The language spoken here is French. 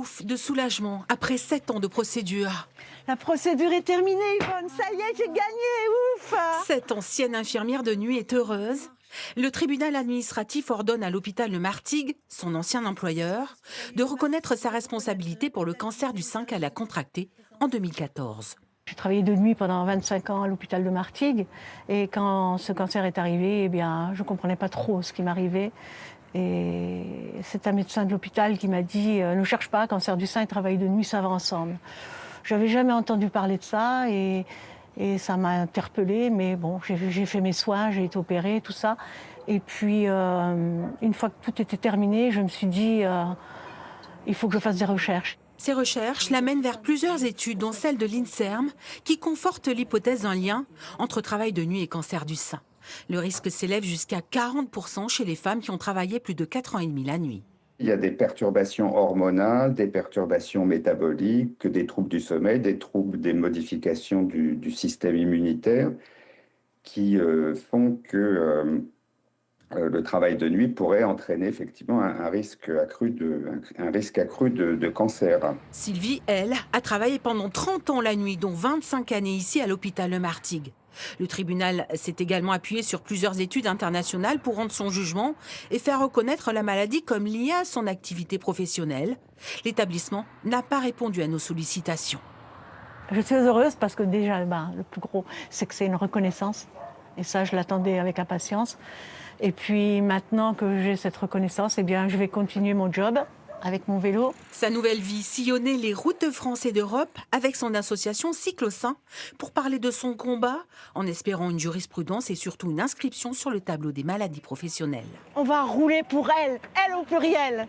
Ouf, de soulagement après 7 ans de procédure. La procédure est terminée, Yvonne. Ça y est, j'ai gagné. Ouf! Cette ancienne infirmière de nuit est heureuse. Le tribunal administratif ordonne à l'hôpital Le Martigues, son ancien employeur, de reconnaître sa responsabilité pour le cancer du sein qu'elle a contracté en 2014. J'ai travaillé de nuit pendant 25 ans à l'hôpital de Martigues. Et quand ce cancer est arrivé, eh bien, je ne comprenais pas trop ce qui m'arrivait. Et c'est un médecin de l'hôpital qui m'a dit « Ne cherche pas, cancer du sein et travail de nuit, ça va ensemble ». Je n'avais jamais entendu parler de ça et ça m'a interpellée. Mais bon, j'ai fait mes soins, j'ai été opérée, tout ça. Et puis, une fois que tout était terminé, je me suis dit il faut que je fasse des recherches. Ces recherches l'amènent vers plusieurs études, dont celle de l'INSERM, qui conforte l'hypothèse d'un lien entre travail de nuit et cancer du sein. Le risque s'élève jusqu'à 40% chez les femmes qui ont travaillé plus de 4 ans et demi la nuit. Il y a des perturbations hormonales, des perturbations métaboliques, des troubles du sommeil, des troubles des modifications du système immunitaire qui font que le travail de nuit pourrait entraîner effectivement un risque accru de cancer. Sylvie, elle, a travaillé pendant 30 ans la nuit, dont 25 années ici à l'hôpital Le Martigues. Le tribunal s'est également appuyé sur plusieurs études internationales pour rendre son jugement et faire reconnaître la maladie comme liée à son activité professionnelle. L'établissement n'a pas répondu à nos sollicitations. Je suis heureuse parce que déjà, le plus gros, c'est que c'est une reconnaissance. Et ça, je l'attendais avec impatience. Et puis maintenant que j'ai cette reconnaissance, eh bien, je vais continuer mon job avec mon vélo. Sa nouvelle vie, sillonner les routes de France et d'Europe avec son association Cycle au sein pour parler de son combat en espérant une jurisprudence et surtout une inscription sur le tableau des maladies professionnelles. On va rouler pour elle au pluriel.